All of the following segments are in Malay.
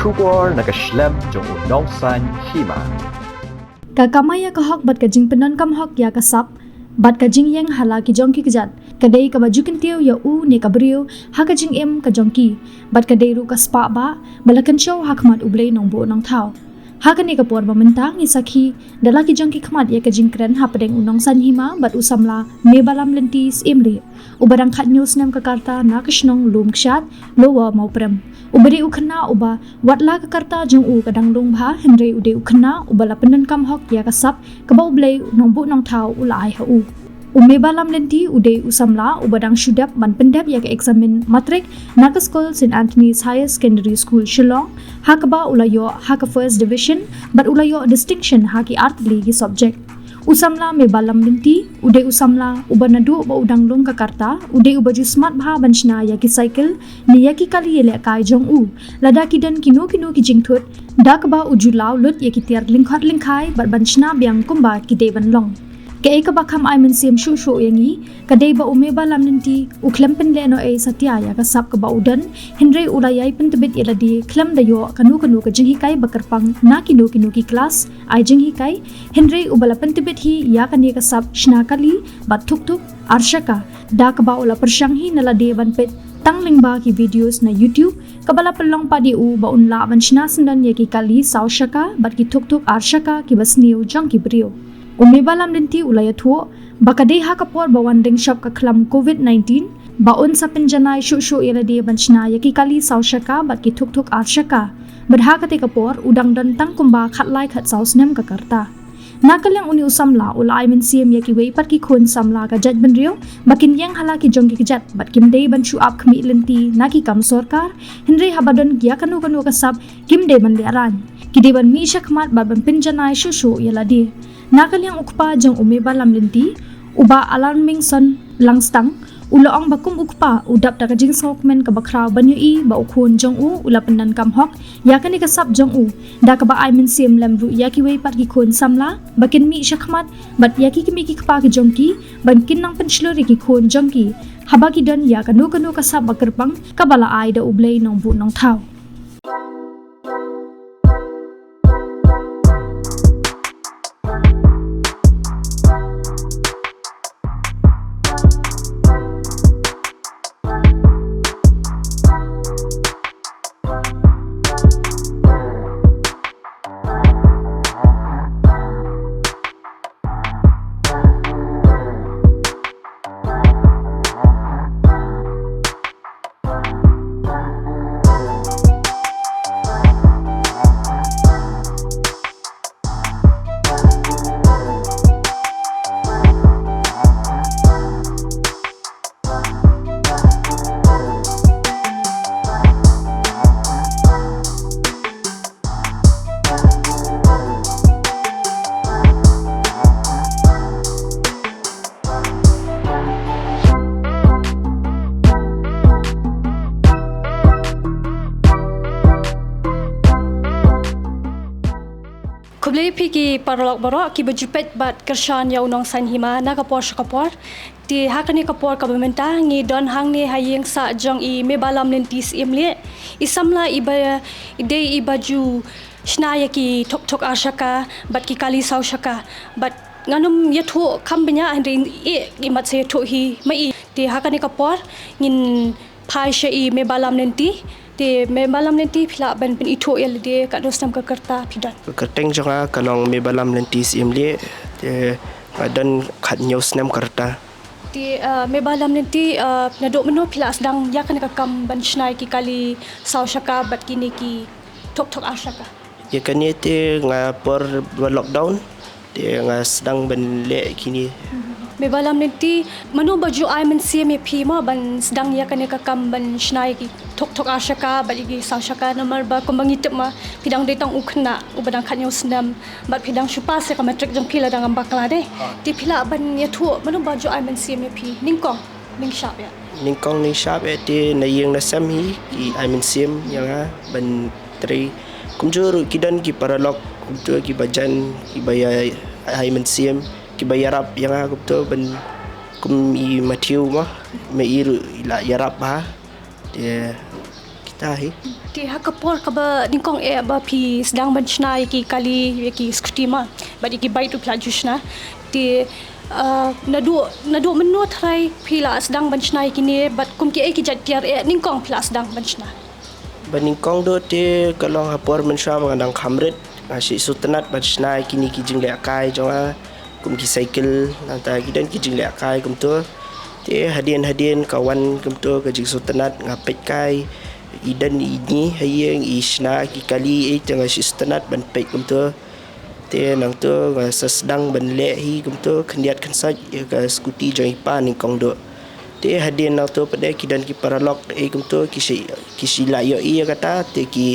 Shubor nakaslem jong unongsan hima. Kakamaya kahok bat kajing penon kam hok ya kasap bat kajing yang hala ki jongki kejat kadai ka baju kentiu ya u ne kabriu ha kajing em ka jongki bat kadai ru ka spa ba balakan show hakmat ublei nong bo nong thau ha ka ne ka por ba mentang ni sakhi dala ki jongki khmat ya kajing kren ha padeng unong san hima bat usamla me balam lentis emle ubarang khat news nem ka karta na kishnong lum kshat lowa mau prem ubari ukhna uba watla ka karta jong u kadang dong bha henry ude ukhna ubala penan kam hok ya kasap ka ba ublei nong bu nong thau ulai ha u ume balam lenti ude usamla ubadang shudap man pendap ya ka examen matric na ka school St Anthony's Higher Secondary School Shillong ha ka ba ulayo ha ka first division but ulayo distinction ha ki art ligi subject usamla me balam linti ude usamla ubana du ba udang long ka karta ude ubaju smart bha banchna ya ki cycle ni ya ki kali ele kai jong u lada ki dan kino ki jingthut dak ba uju law lut ya ki tiar lingkhat lingkhai bar banchna biang kumba ki de ban long ke ka bakham ai men sim shu yangi kadai ba ume balam linti ukhlem pen le no e satya ya ka sap ka ba udan henry ulayai pen tebet eladi khlam da yo kanu ka jinghi kai bakarpang na kino ki class ai jinghi kai henry ubala pen tebet hi ya ka ne ka sap shna kali bat thuk arshaka da ka ba ula persyang hi nala de ban pet tangling ba ki videos na YouTube kabala pelong padi u ba unla ban shna sandan ye ki kali saushaka bat ki thuk arshaka ki basniu jang ki brio ume balam linti ulaya thuo bakadei ha kapor bawanding shop ka khlam COVID-19 baon sa penjanai shu eladi banchna yaki kali saushaka bat ki thuk arshaka badha kate kapor udang dan tang kumba khatlai khat sausnem ka karta nakalang uni usamla ulai men sim yaki wei pat ki khon samla ka jaj banrio bakin yang hala ki jongki kijat bat kim dei ban shu up khmi linti naki kam sorkar henry habadon gya kanu ka sab kim dei ban liaran ki ban mi shakmat bat ban penjanai shu eladi nakalang ukpa jong ume balam linti uba alarming son langstang uloong bakum ukpa udap da kajing sokmen ka bakraw banyo i ba ukhon jong u ulapenan kam hok yakani ka sap jong u da ka ba ai men sim lemru yaki wei pat ki khon samla bakin mi shakmat bat yaki ki mi ki kpa ki jongki ban kin nang penslori ki khon jongki haba ki don ya kanu ka sap bakarpang ka bala ai da ublei nong bu nong thau Kublai pigi paralok barok ki bajupet bat kershan ya unong san hima na kapor ti hakani kapor ka bementa ngi don hang ni hayeng sa jong i me balam lentis imle isamla iba ide ibaju shnaya ki thok ashaka bat ki kali saushaka bat nganum yathu khambnya andin i mat se tho hi mai ti hakani kapor ngin phai she i me balam lenti te me balam lenti phila ban pen itho el de ka dostam ka karta phidan kerteng jonga kanong me balam lenti simle te dan khat news nem karta ti me balam lenti nadok meno phila sedang ya kan ka kam ban shnai ki kali saushaka bat kini ki thok ashaka ya kan te nga por lockdown te nga sedang ben le kini me balam lenti mano baju ai men sim phi ma ban sedang ya kan ka kam ban shnai ki thok ashaka baligi saushaka nomor ba kombangitep ma pidang detang ukhna ubadang khanyo snam bat pidang shupa se ka matric jong phila dang bakla de ti phila ban ya thu mano baju ai men sim phi ningkong ning shap ya ningkong ning shap te na yeng na sam hi ki ai men sim yang ban tri kumjur kidan ki paralok kumjur ki bajan ki baya ai men sim ki bayarap yang aku tu ben kum i matiu mah me ir ila yarap ha dia tahi Ti hakapor ka ba ningkong ba pi sedang benchna ki kali ki skutima ba ki bai tu pla jusna ti nadu menut rai pila sedang benchna kini bat kum ki ki jatiar ningkong pla sedang benchna baningkong do te kalong hapor mensha mangandang khamret asyik sutenat benchna kini ki jing le kai jonga kum ki cycle nanta gidan ki jing le kai kum tu te hadian kawan kum tu ka jing sutenat ngapet kai idan ini hayang isna ki kali tengah sutenat ban pek kum tu te nang tu sedang ban le hi kum tu kendiat kensaj ka skuti jong ipa ningkong do te hadian nang tu pada ki dan ki paralok kum tu ki la yo kata te ki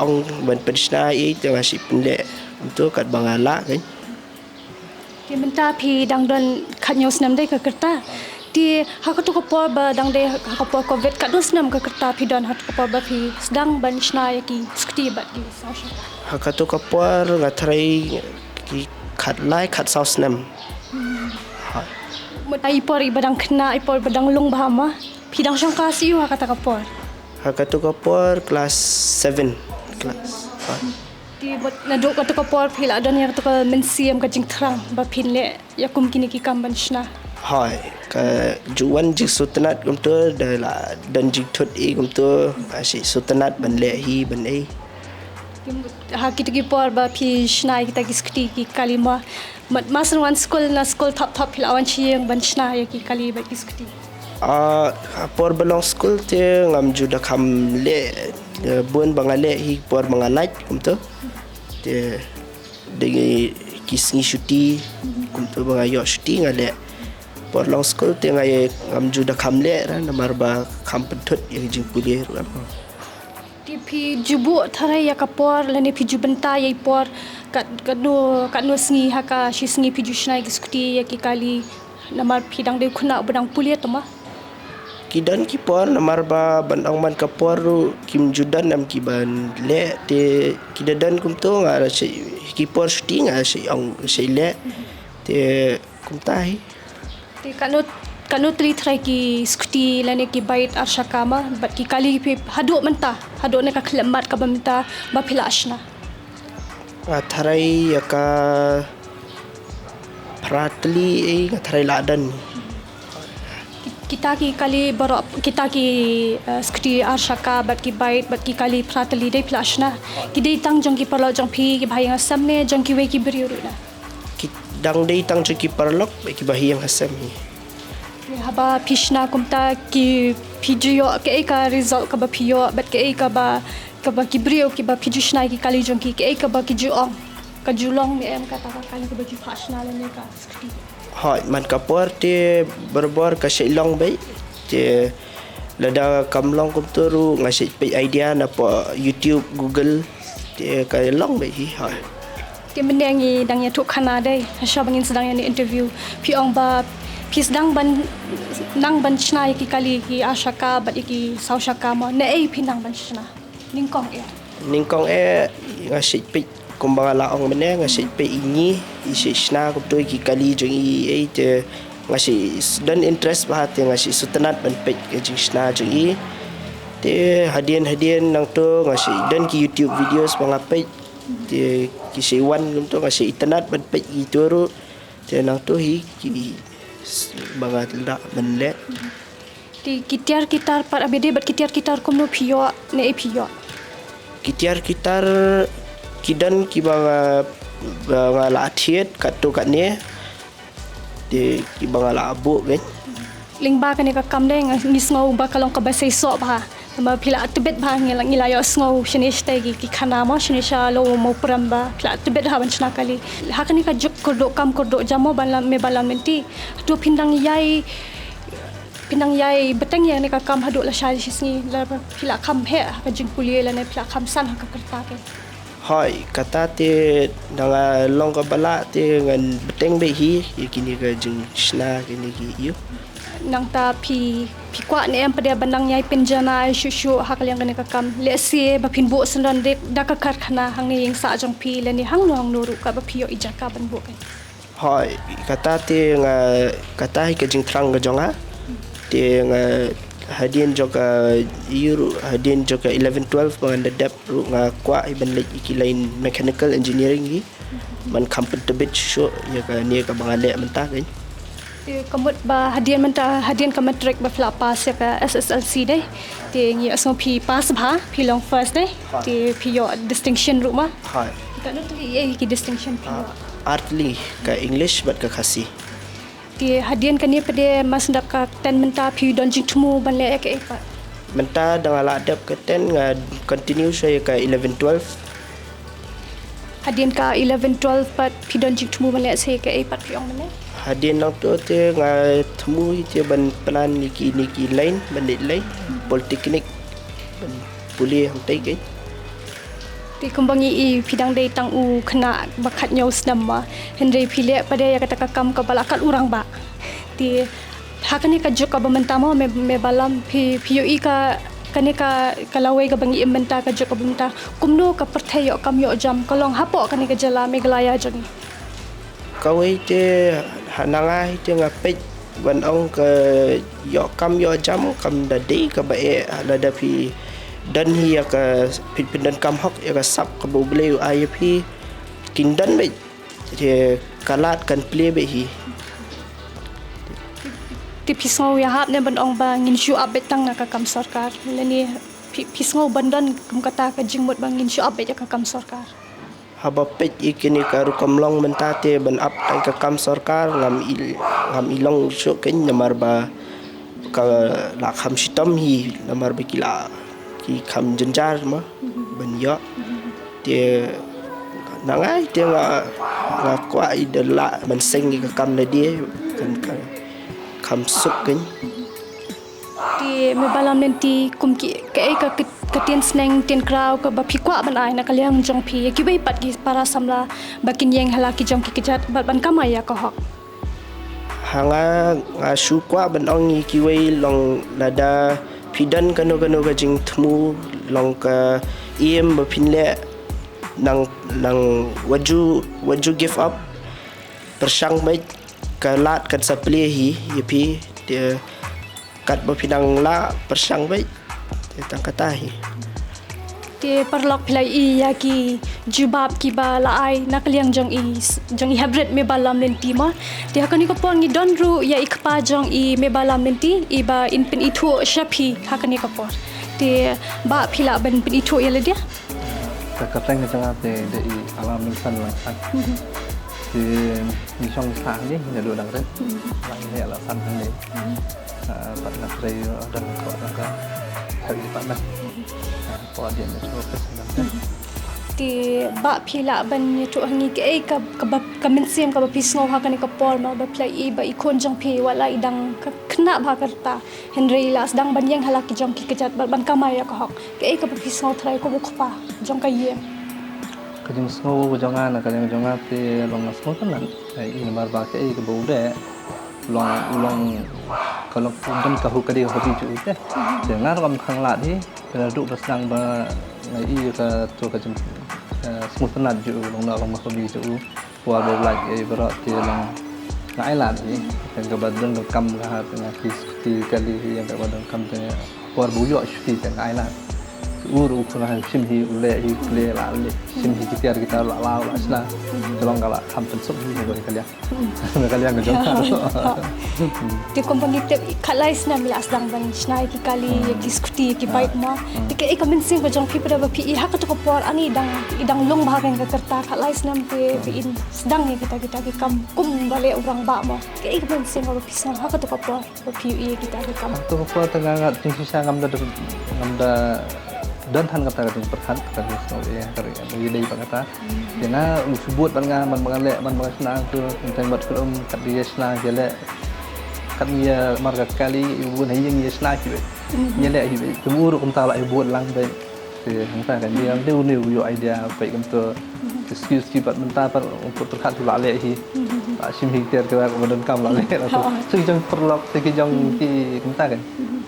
ong ban pensna tengah si penle kum tu kat bangala kan ti menta pi dang don khanyo snam dai ka kerta ti hakatu ko por ba dang dai hakapor covid ka dosnam ka kerta pi don hat ko por ba pi sedang benchna ki skuti ba ki sasha hakatu kapor ngatrai ki khat sausnam ai por ibadang khna ai por badang lung bahama pidang sangka siu hakata kapor hakatu kapor kelas 7 kelas ti bot naduk kata kapor phila don ya to mensiam ka jing thrang ba phinle yakum kini ki kam banchna hai ka juan jik sutenat kum tu dan jik thut kum tu asyik sutenat ban le hi ban ai ha kita ki por ba phi shnai kita ki skti ki kalima mat master one school na school top phila wan chiang banchna ya ki kali ba ki skti por belong school te ngam juda kham le bun bangale hi por bangalat kum tu te dengan kisni syuti kum tu bangayo syuti ngale por long school te ngai ngam juda kham le ran namar ba kham pentut yang jing kuliah ram ti phi jubu tharai ya kapor lane phi jubenta ya por kat no sngi haka shi sngi phi jushnai ki skti ya ki kali namar phi dang de khuna badang puliat tama kidan ki por namar ba bandang man ka por kim judan nam ki ban le te kidadan kum to ngara ki por shooting ong le te kum tai ti kanu tri try ki skuti lane ki bait arshakama bat ki kali phi hadu ne ka khlemat ka bamta ba phila ashna tharai ka pratli tharai ladan kita ki kali baro kita ki skuti arshaka bat ki bait bat ki kali pratli dei phila ashna ki dei tang jong ki parlo jong phi ki bhai ngasam ne jong ki we ki beriuru na ki dang dei tang ki parlok ki bahi yang hasam hi haba pishna kumta ki pijio ke ka result ka ba pio bat ke ka ba ki brio ki ba pijushna ki kali jong ki ke ka ba ki juong ka julong ne em kata ka kali ka ba ju phashna le ka skti hai man kapor te berbor ka shilong bai te lada kamlong kum turu ngasih pe idea na po YouTube Google te ka long bai hi hai ti menengi dang ya thuk khana dai hasha bangin sedang ya ni interview pi ong ba pi sedang nang ban chna ki kali ki ashaka bat ki saushaka mo ne ei pi nang ban chna ningkong ngasih pe kumbang laong mene ngasih pe ini isi shna kum tu ki kali jong i te ngasih dan interest bah te ngasih sutenat ban pe ke jing shna jong i te hadian nang tu ngasih dan ki YouTube videos bangapai te ki sewan kum tu ngasih internet ban pe itu ru te nang tu hi ki bangat la menle ti kitar par abede bat kitar kom no pio ne e pio kitar kidan ki banga la thiet katu kat ne de ki banga la abu ben lingba kan ka kam deng ngisngau ba kalong ka ba sei so ba ma phila atbet ba ngila yo sngo shinish te ki khana mo shinisha lo mo pramba phila atbet ha ban chna kali hakani ka juk kordo kam kordo jamo bala menti to pindang yai beteng yang ne ka kam hadu la shali shisni la phila kam he ka jing pulie la ne phila kam san ka kerta ke hai kata te danga long ka bala te ngan beteng be hi kini ka jing shna kini ki yu nang ta phi kwa ne em pada bandang yai penjana shushu hakal yang ka kam le se ba phin bo sandan dek da ka karkhana hang ne yeng sa jong phi le ni hang no ru ka ba phio ijaka ban bo kai hai kata te kata hi ka jing trang ga jonga te hadian juga hadian juga 11 12 mengandap ru nga kwa iban iki lain mechanical engineering gi man kampen tebet show ya ka ni ka bangale mentah kan Kamut ba hadian ka matric ba fla pass ya ka SSLC deh. Ti ngi asong pi pass ba pi long first deh. Ti pi yo distinction ru ma. ha Kan tu ye ki distinction pi. artly ka English bat ka khasi Ti hadian kan ni pede mas ndak ka ten menta pi don jing tumu ban le ka epa. mentah dengan adap ka 10 nga continue saya ka 11 12 Hadian ka 11 12 pat pi don jing tumu ban le se ka epa pi ong mane. hadian nang tu te nga temu te ban plan niki lain ban lain politeknik ban pulih hang tai kan Ti kumbangi i pidang day tang u kena bakat nyau senam ma. Henry pilih pada ya kata kakam ka balakat urang ba. Ti hakani ka juk ka bamenta mo me balam PUE ka kani ka kalawai ka bangi imenta ka juk ka bamenta kumno ka perthayo kam yo jam kolong hapo kani ka jala me galaya jang. kawai te hanangai te ngapet ban ong ke yo kam yo jam kam da dei ka bae ada pi dan hi ya ka pindan kam hok ya ka sap ka boble IP kindan be te kalat kan play be hi Ti pisngau ya hap ne ban ong ba ngin shu abet tang na ka kam sarkar. Lani pisngau bandan kum kata ka jingmut ba ngin shu abet ya ka kam sarkar. haba pet ikini ka ru kamlong mentate ban up tai ka kam sarkar ngam ilong syo ken namar ba ka la kham sitam hi namar be kila ki kham jenjar ma ban yo te nangai te nga kwa idela ban seng ka kam le dia kan kham suk ken Ti me balam nanti kum ki ka ketien sneng tien krau ka ba phikwa ban ai na kalyang jong phi ki bai pat ki para samla bakin yeng hala ki jong ki kejat ban kamaya ka hok hanga nga shu kwa ban ong ni ki wei long lada pidan kano ka jing thmu long ka em ba pinle nang waju give up persang bai ka lat kan saple hi yepi dia kat ba pinang la persang bai tang kata hi Ti perlok pilai i ya ki jubab ki ba la ai na kalyang jong i hybrid me balam nanti ma ti hakani ko pon ngi don ru ya ikpa jong i me balam nanti i ba in pin itu shapi hakani ko pon ti ba pila ban pin itu ya le dia Terkadang kita ada di alam insan langsan. Di song sang ni ada dua dang red. Lang ni alasan ni. Pada dari dan kau dan hari depan lah. Kau dia ni fokus dengan. ti ba phila ban ni tu hangi ke ka mensiam ka ba pisngo ha kani ka por ma ba play i ba ikon jong phi wala idang khna bha karta henry las dang ban yang halaki jong ki kejat ban kamaya ka hok ke ka ba pisngo thrai ko bukpa jong ka ye Kajang snow kajangan kajang jangan ti long snow kan lan. Ini marba ke ke baude. Long kalau pun kahu kadi hobi ju teh. Jangan ram khang lat ni kena duk basang ba ngai ka tu ka jam smooth nat ju long na long hobi ju. Wa ba like berat ti long ngai lat ni kan ka badan kam ka tengah ti kali yang ka badan kam tengah war buyo ti ngai lat. Uru kuna simhi ule hi kle la le simhi kita la asla tolong kala hampir sub ni ko kalian kalian ke jong ti kompani te khalais na milas dang ban snai ki kali ki skuti ki bike ma ti ke ka mensing ba jong phi pada ba phi ha ka to ko por ani idang long bahagian ka kerta khalais nam te in sedang ni kita ki kam kum bale urang ba mo ke ka mensing ba phi sa ha ka to ko por ba phi kita ki kam to ko tengah ngat ting sisa ngamda dan han kata kata perhan kata so ya kari bagi dai kata jena usubut ban mangale man senang tu tentang bat film kat dia senang jele kat dia marga kali ibu hai yang dia senang ki jele hi tumur kum ta la ibu lang dai te hangta kan dia deu yo idea pai kam to excuse ki bat menta par untuk terkat tu la le hi sim hi ter ka badan kam la le so jong perlok te ki jong ki kumta kan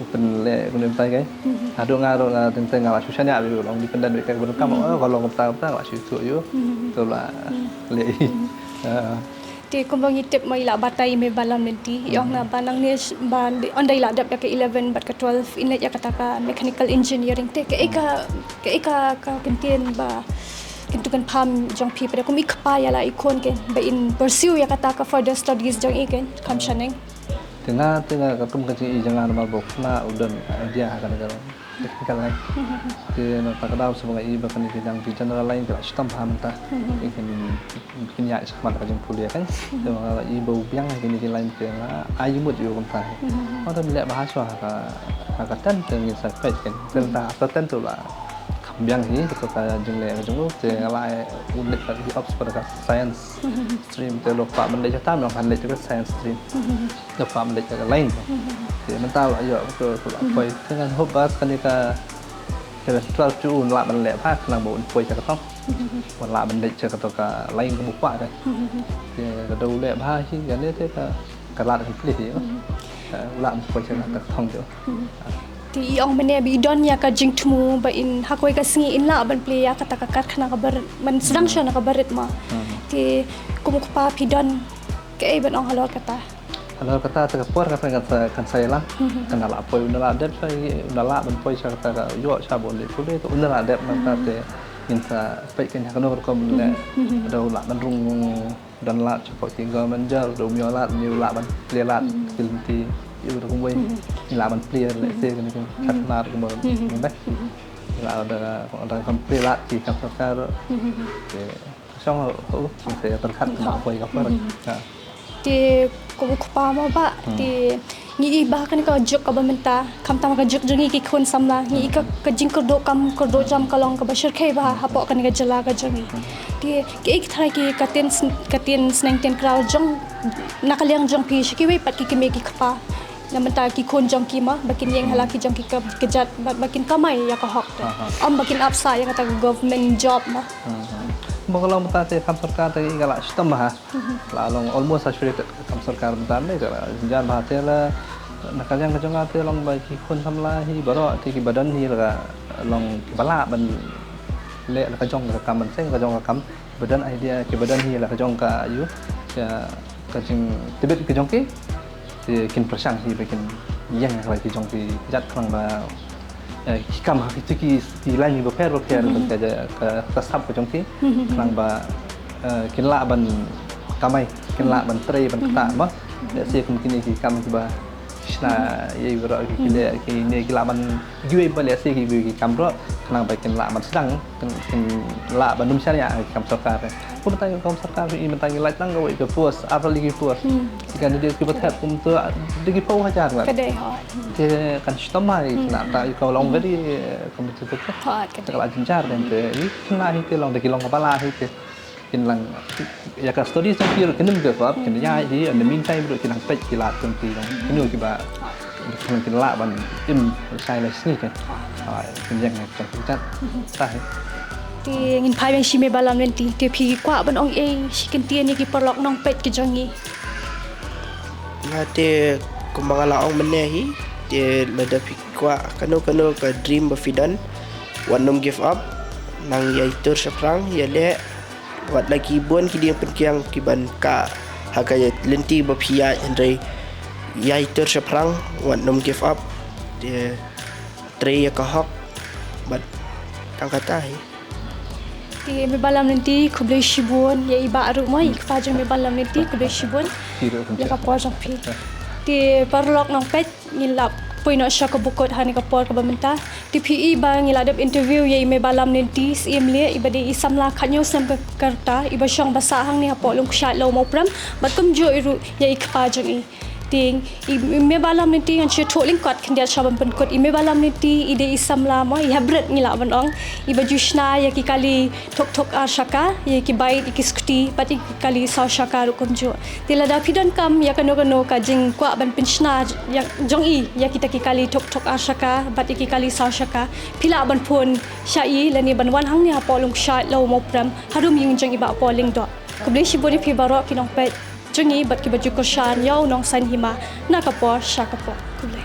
pen le kun tai kai ado ngaro tentang ngala susahnya alu long di pendan kai badan kam kalau kumta ngala susu yo to la le Ti kumbang itip mo ila batay may balam nanti. Yung na banang ni ban onday ila dap ka 11 bat ka 12 inlet ya kata ka mechanical engineering te ka kentien ba kintukan pam jong pi pada kum ikpa ya la ikon ken ba in pursue ya kata ka further studies jong iken kam shaneng. Tengah katum kecil jangan mabuk na udan dia akan kalau technical lain. Dia nak kadang sebagai ibu kan bidang di general lain kalau sistem paham tak. Ikan ya sama macam kuliah kan. Kalau ibu biang ini lain dia ayu mut juga kan. Kalau melihat bahasa agak tentu yang saya kan. Tentang apa tentu lah. Biang ni betul kaya jenglet jenguk je ngalai unik di Oxford pada science stream tu lupa benda jata memang handle juga science stream lupa benda juga lain dia mental ayo betul apa dengan hobas kan dia ke 12 Jun lak benda apa kena bawa poi cakap tau lak benda cakap tau ke lain ke buka dah dia kedua lek bah sih kan dia ke lak pilih dia lak poi cakap tau tu Ti ong mene bi don ya ka jing tumu ba in hakoi ka singi in la ban play ya kata ka kana ka bar man sedang sya na ka barit ma ti kumu pa pi don ke ban ong halor kata terkepor kan saya lah kan ala poi unala dep sai unala ban poi sa kata yo sa bon le pule to unala dep mata te minta pai kan kan ko le ada ula ban rung dan la cepat tinggal menjal do miolat ni ula ban lelat kilti ibu tu kumbai, ilaman player lekse kan itu katnar kumbai, kumbai, ada kan player di kantor kar, sama tu saya terkat nak kumbai kapar. Ti kubu kupa ma ba ti ni iba kan ka juk ka bamenta kam tam ka juk jungi ki khun samla ni ka jing ko do jam kalong ka bashir khai ba hapo kan ka jala ka jungi ti ki ik thai ki katin sneng ten crowd jong nakaliang jong pi shi ki we pat ki me ki khapa namenta ki khun jong ki ma bakin yang halaki jong ki ka kejat bakin kamai ya ka hok bakin apsa yang kata government job ma Kalau kita te kam sarkar te igala sistem bah lalong almost saturated kam sarkar bentar ni kalau jangan bah te la nakaliang ka jong te long ba ki khun samla hi baro ti ki badan hi la long bala ban le la ka jong ka kam ban seng ka jong ka kam badan idea ki badan hi la ka jong ka ayu ka jing tibet ki jong ki kin persang hi bikin yang lai ki jong ki jat khang ba kam ha ki lain ni repair ban ka sab ka jong ki khang ba kin la ban kamai kin la ban trei ban ta ma le se kum kin ki kam ki ba Krishna ye bro ki le ki ne ki la ban yue ba le se ki bi ki kam ro khang ba kin la ban sedang kin la ban num syariah kam sarkar pun tanya kam sarkar ini mentang lai tang go ke puas apa lagi puas jika dia ki betat kum tu digi pau hajar kan kedai ha dia kan stomai nak tak kau long gadi kamu tu tu kalau jenjar dan tu ni kena itu long degi long kepala itu kinlang ya ka study sampai kinum ke apa kin ya di in the meantime bro kinang pet kilat tumpi long kinu ki ba kin la ban im sai la sini kan kin yang nak chat tah ti ngin pai bang shime balam nanti ti phi kwa ban ong shikin ti ni ki perlok nong pet ki jongi ngate kumbangala ong menehi ti lada phi kwa kanu ka dream bafidan wanum give up nang yaitur saprang yale wat lagi buan ki dia penkiang ki ban ka hakaya lenti bapia andre yaitur saprang wanum give up ti trei ka hok bat tang kata ti me balam nanti kublai shibun ya iba aru mai fajar me balam nanti kublai shibun ya ka por jong pi ti perlok nong pet ngilap poino sya ka bukot hani ka por ka bamenta ti pi iba ngiladap interview ya me balam nanti simle iba de isamla khanyo sam ka karta iba syang basahang ni hapo long shat lo mo pram batum jo iru ya ikpa jong i ting me balam nanti ngan che tholing kot khandia shabam pen kot me balam nanti ide isamla mo I habret ngila banong iba jushna ya ki kali thok ashaka ya ki bait ki skuti pati kali sa shaka rukum jo tilada pidan kam ya kano ka jing kwa ban penshna ya jong I ya kita ki kali thok ashaka pati ki kali sa shaka pila ban phone shai lani ban wan hang ni ha polung shat lo mo pram harum yung jong iba poling do kublai shiboni phi baro kinong pet jungi bat ki baju ko shan yaw nong san hima nakapor shakapor kulay